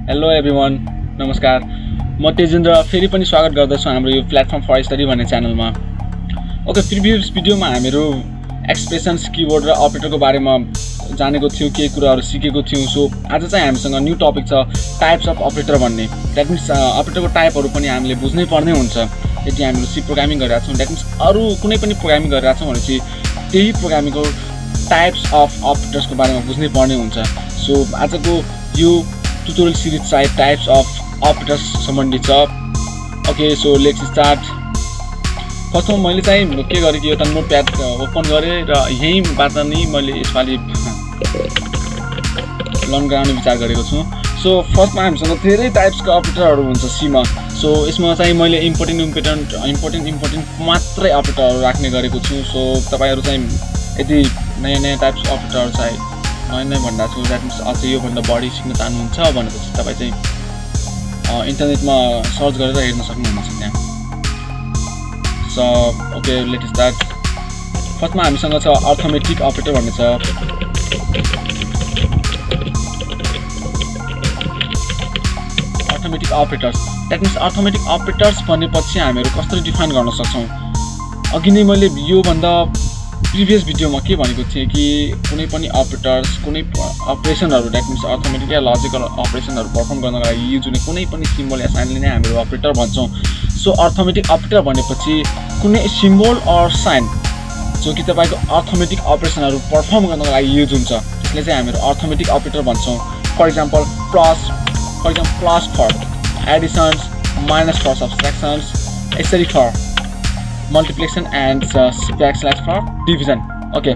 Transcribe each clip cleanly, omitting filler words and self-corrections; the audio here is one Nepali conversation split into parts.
हेलो एभ्रिवान, नमस्कार। म तेजेन्द्र फेरि पनि स्वागत गर्दछु हाम्रो यो प्लेटफर्म फर स्टडी भन्ने च्यानलमा। ओके, प्रिभियस भिडियोमा हामीहरू एक्सप्रेसन्स, किवर्ड र अपरेटरको बारेमा जानेको थियौँ, केही कुराहरू सिकेको थियौँ। सो आज चाहिँ हामीसँग न्यू टपिक छ टाइप्स अफ अपरेटर भन्ने। द्याट मिन्स अपरेटरको टाइपहरू पनि हामीले बुझ्नै पर्ने हुन्छ यदि हामीहरू सी प्रोग्रामिङ गरिरहेको छौँ। द्याट मिन्स अरू कुनै पनि प्रोग्रामिङ गरिरहेको छौँ भनेपछि त्यही प्रोग्रामिङको टाइप्स अफ अपरेटर्सको बारेमा बुझ्नै पर्ने हुन्छ। सो आजको यो ट्युटोरियल सिरिज चाहिँ टाइप्स अफ अपरेटर्स सम्बन्धित छ। Okay, so let's start. फर्स्टमा मैले चाहिँ के गरेँ कि एउटा नोटप्याड ओपन गरेँ र यहीँबाट नै मैले यसपालि लर्न गराउने विचार गरेको छु। सो फर्स्टमा हामीसँग धेरै टाइप्सको अपरेटरहरू हुन्छ सीमा। सो यसमा चाहिँ मैले इम्पोर्टेन्ट मात्रै अपरेटरहरू राख्ने गरेको छु। सो तपाईँहरू चाहिँ यदि नयाँ टाइप्स अपरेटरहरू चाहिँ नयाँ भन्दा छु, द्याट मिन्स अझै योभन्दा बढी सिक्न चाहनुहुन्छ भनेपछि तपाईँ चाहिँ इन्टरनेटमा सर्च गरेर हेर्न सक्नुहुनेछ त्यहाँ। So okay, let start. फर्स्टमा हामीसँग छ अर्थमेटिक अपरेटर भन्ने छ। Arithmetic operators, that means arithmetic operators भनेपछि हामीहरू कसरी डिफाइन गर्न सक्छौँ। अघि नै मैले योभन्दा प्रिभियस भिडियोमा के भनेको थिएँ कि कुनै पनि अपरेटर्स, कुनै अपरेसनहरू, that means arithmetic yeah logical अपरेसनहरू पर्फर्म गर्नको लागि युज हुने कुनै पनि सिम्बल या साइनले नै हामीहरू अपरेटर भन्छौँ। सो अर्थमेटिक अपरेटर भनेपछि कुनै सिम्बल अर साइन जो कि तपाईँको अर्थमेटिक अपरेसनहरू पर्फर्म गर्नको लागि युज हुन्छ, त्यसले चाहिँ हामीहरू अर्थमेटिक अपरेटर भन्छौँ। For example plus for additions, minus for subtractions, यसरी for multiplication and backslash for division. Okay,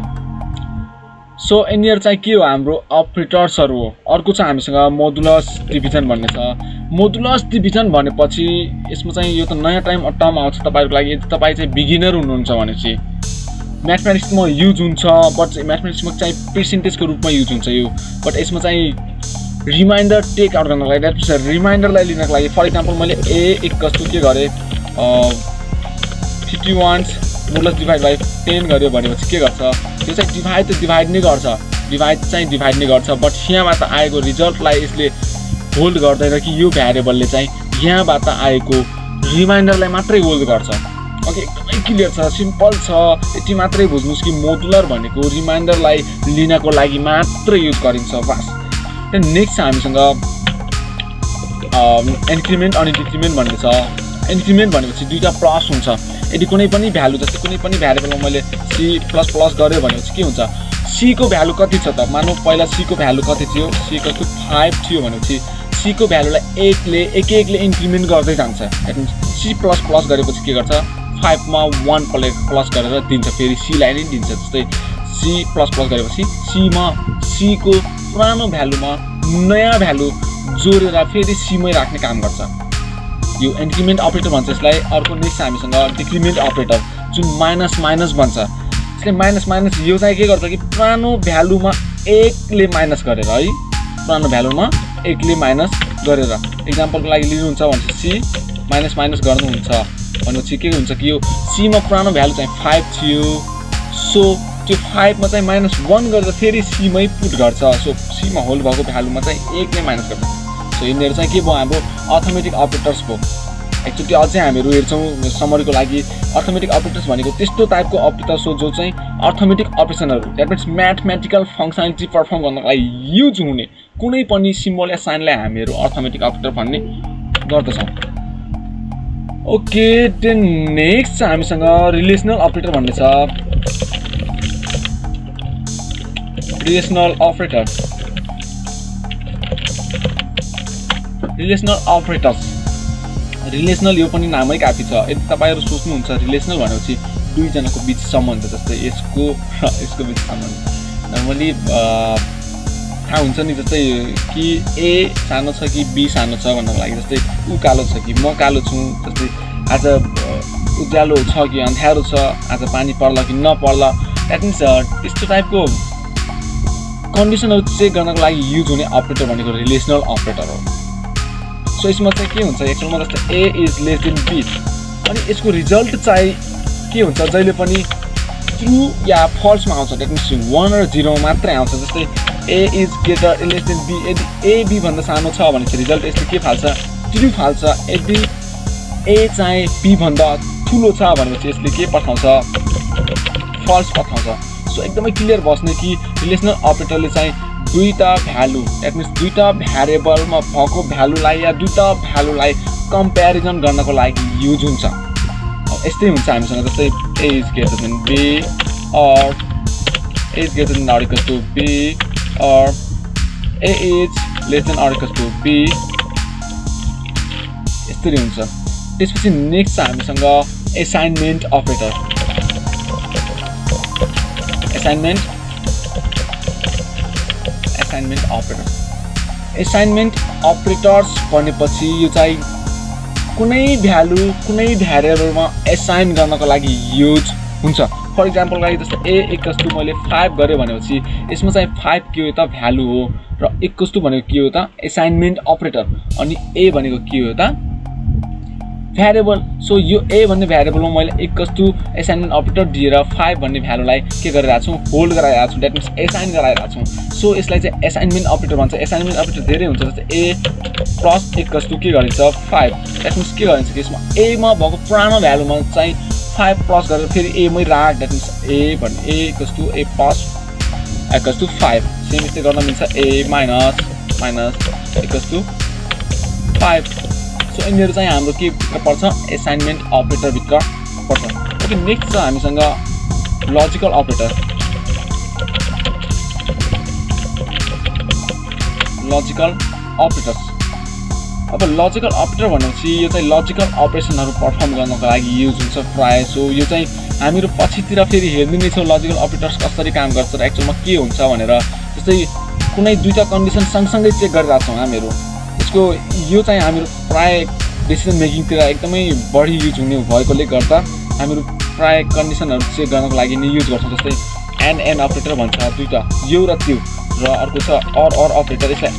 so यिनीहरू चाहिँ के हो, हाम्रो अपरेटर्सहरू हो। अर्को चाहिँ हामीसँग मोडुलस डिभिजन भन्ने छ। मोडुलस डिभिजन भनेपछि यसमा चाहिँ यो त नयाँ टर्म आउँछ तपाईँहरूको लागि। यदि तपाईँ चाहिँ बिगिनर हुनुहुन्छ भनेपछि म्याथमेटिक्समा युज हुन्छ, बट म्याथमेटिक्समा चाहिँ पर्सेन्टेजको रूपमा युज हुन्छ यो। बट यसमा चाहिँ रिमाइन्डर टेक आउट गर्नको लागि, द्याट मिन्स रिमाइन्डरलाई लिनको लागि, फर इक्जाम्पल मैले ए इक्वल्स टु के गरेँ 51 मोडुलस डिभाइड बाई 10 गर्यो भनेपछि के गर्छ, त्यो चाहिँ डिभाइड नै गर्छ, डिभाइड नै गर्छ। बट यहाँबाट आएको रिजल्टलाई यसले होल्ड गर्दैन कि यो भ्यारिएबलले चाहिँ यहाँबाट आएको रिमाइन्डरलाई मात्रै होल्ड गर्छ। ओके, एकदमै क्लियर छ, सिम्पल छ। यति मात्रै बुझ्नुहोस् कि मोडुलर भनेको रिमाइन्डरलाई लिनको लागि मात्रै युज गरिन्छ, बस। नेक्स्ट हामीसँग इन्क्रिमेन्ट अनि डिक्रिमेन्ट भन्ने छ। इन्क्रिमेन्ट भनेपछि दुईवटा प्लस हुन्छ। यदि कुनै पनि भ्यालु, जस्तै कुनै पनि भ्यारिएबलमा मैले सी प्लस गरेँ भनेपछि के हुन्छ, सी को भ्यालु कति छ त, मानौँ पहिला सी को भ्यालु कति थियो, सी को 5 थियो भनेपछि सी को भ्यालुलाई एकले इन्क्रिमेन्ट गर्दै जान्छ। द्याट मिन्स सी प्लस गरेपछि के गर्छ, 5 मा 1 प्लस गरेर दिन्छ, फेरि सीलाई नै दिन्छ। जस्तै सी प्लस गरेपछि सी को पुरानो भ्यालुमा नयाँ भ्यालु जोडेर फेरि सीमै राख्ने काम गर्छ। यो इन्क्रिमेन्ट अपरेटर भन्छ यसलाई। अर्को नेक्स्ट हामीसँग डिक्रिमेन्ट अपरेटर, जुन माइनस भन्छ। यसले माइनस यो चाहिँ के गर्छ कि पुरानो भ्यालुमा एकले माइनस गरेर है, पुरानो भ्यालुमा एकले माइनस गरेर, इक्जाम्पलको लागि लिनुहुन्छ भने सी माइनस गर्नुहुन्छ भनेपछि के हुन्छ कि यो सीमा पुरानो भ्यालु चाहिँ 5 थियो। सो त्यो 5 मा चाहिँ -1 गरेर फेरि सीमै पुट गर्छ। सो सीमा होल्ड भएको भ्यालुमा चाहिँ एकले माइनस गर्छ। सो यिनीहरू चाहिँ के भयो, हाम्रो अर्थमेटिक अपरेटर्स भयो। एकचोटि अझै हामीहरू हेर्छौँ समरीको लागि। अर्थमेटिक अपरेटर्स भनेको त्यस्तो टाइपको अपरेटर्स हो जो चाहिँ अर्थमेटिक अपरेसनहरू, that means mathematical functionality perform गर्नको लागि युज हुने कुनै पनि सिम्बल या साइनलाई हामीहरू अर्थमेटिक अपरेटर भन्ने गर्दछौँ। ओके, देन नेक्स्ट हामीसँग रिलेसनल अपरेटर भन्ने छ। रिलेसनल अपरेटर्स, रिलेसनल यो पनि नामै काफी छ। यदि तपाईँहरू सोच्नुहुन्छ रिलेसनल भनेपछि दुईजनाको बिच सम्बन्ध, जस्तै यसको र यसको बिच सम्बन्ध नर्मली थाहा हुन्छ नि, जस्तै कि ए सानो छ कि बी सानो छ भन्नको लागि। जस्तै ऊ कालो छ कि म कालो छु, जस्तै आज उज्यालो छ कि अँध्यारो छ, आज पानी पर्ला कि नपर्ला। द्याट मिन्स त्यस्तो टाइपको कन्डिसनहरू चेक गर्नको लागि युज हुने अपरेटर भनेको रिलेसनल अपरेटर हो। सो यसमा चाहिँ के हुन्छ, एक्चुअलमा जस्तै ए इज लेस देन बी, अनि यसको रिजल्ट चाहिँ के हुन्छ, जहिले पनि ट्रु या फल्समा आउँछ। द्याट मिन्स 1 र 0 मात्रै आउँछ। जस्तै A is greater less than B, यदि A B भन्दा सानो छ भने चाहिँ रिजल्ट यसले के फाल्छ ट्रु फाल्छ। यदि A चाहिँ B भन्दा ठुलो छ भनेपछि यसले के पठाउँछ फल्स पठाउँछ। सो एकदमै क्लियर बस्ने कि रिलेसनल अपरेटरले चाहिँ दुईटा भ्यालु द्याट मिन्स दुईटा भ्यारिएबलमा भएको भ्यालुलाई या दुईटा भ्यालुलाई कम्प्यारिजन गर्नको लागि युज हुन्छ। यस्तै हुन्छ हामीसँग जस्तै A is greater than B or A is greater than or equals to B or A is less than or equals to B, यस्तै हुन्छ। त्यसपछि नेक्स्ट छ हामीसँग assignment operator. Assignment operator assignment operators भनेपछि यो चाहिँ कुनै भ्यालु कुनै भ्यारिएबलमा असाइन गर्नको लागि युज हुन्छ। फर इक्जाम्पल लागि जस्तो A इक्वल्स टु मैले 5 गरेँ भनेपछि यसमा चाहिँ 5 के हो त भ्यालु हो र इक्वल्स टु भनेको के हो त असाइनमेन्ट अपरेटर अनि A भनेको के हो त भ्यारिएबल। सो यो A भन्ने भ्यारिएबलमा मैले इक्वल्स टु असाइनमेन्ट अपरेटर दिएर 5 भन्ने भ्यालुलाई के गरिरहेको छु होल्ड गराइरहेको छु द्याट मिन्स असाइन गराइरहेको छु। सो यसलाई चाहिँ असाइनमेन्ट अपरेटर भन्छ। असाइनमेन्ट अपरेटर धेरै हुन्छ जस्तै A प्लस इक्वल्स टु के गरिन्छ 5 द्याट मिन्स के गरिन्छ कि यसमा A मा भएको पुरानो भ्यालुमा चाहिँ 5 प्लस गरेर फेरि A मै राख द्याट मिन्स A भन्ने A equals to A plus equals to 5 same यस्तै गर्न मिल्छ A minus equals to 5। So यिनीहरू चाहिँ हाम्रो के भित्र पर्छ असाइनमेन्ट अपरेटर भित्र पर्छ। ओके नेक्स्ट छ हामीसँग लजिकल अपरेटर। लजिकल अपरेटर्स अब लजिकल अपरेटर भनेपछि यो चाहिँ लजिकल अपरेसनहरू पर्फर्म गर्नको लागि युज हुन्छ प्राय। सो यो चाहिँ हामीहरू पछितिर फेरि हेर्दै नै छौँ लजिकल अपरेटर्स कसरी काम गर्छ र एक्चुअलमा के हुन्छ भनेर। जस्तै कुनै दुईटा कन्डिसन सँगसँगै चेक गरिरहेको छौँ हामीहरू यसको यो चाहिँ हामीहरू प्राय डिसिजन मेकिङतिर एकदमै बढी युज हुने भएकोले गर्दा हामीहरू प्राय कन्डिसनहरू चेक गर्नको लागि नै युज गर्छौँ। जस्तै एन अपरेटर भन्छ दुईटा यो र त्यो र अर्को छ अर अपरेटर। यसलाई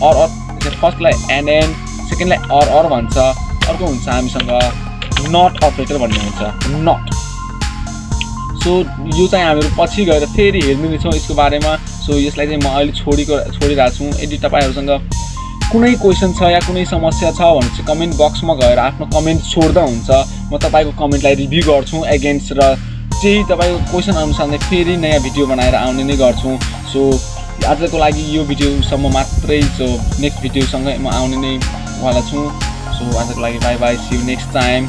फर्स्टलाई एन सेकेन्डलाई अर भन्छ। अर्को हुन्छ हामीसँग नट अपरेटर भन्ने हुन्छ नट। सो यो चाहिँ हामीहरू पछि गएर फेरि हेर्ने नै छौँ यसको बारेमा। सो यसलाई चाहिँ म अहिले छोडिरहेको छु। यदि तपाईँहरूसँग कुनै क्वेसन छ या कुनै समस्या छ भने चाहिँ कमेन्ट बक्समा गएर आफ्नो कमेन्ट छोड्दा हुन्छ। म तपाईँको कमेन्टलाई रिभ्यू गर्छु एगेन्स्ट र चाहिँ तपाईँको क्वेसन अनुसार नै फेरि नयाँ भिडियो बनाएर आउने नै गर्छु। सो आजको लागि यो भिडियोसम्म मात्रै। सो नेक्स्ट भिडियोसँगै म आउने नै वाला छु। सो आजको लागि bye bye, see you next time.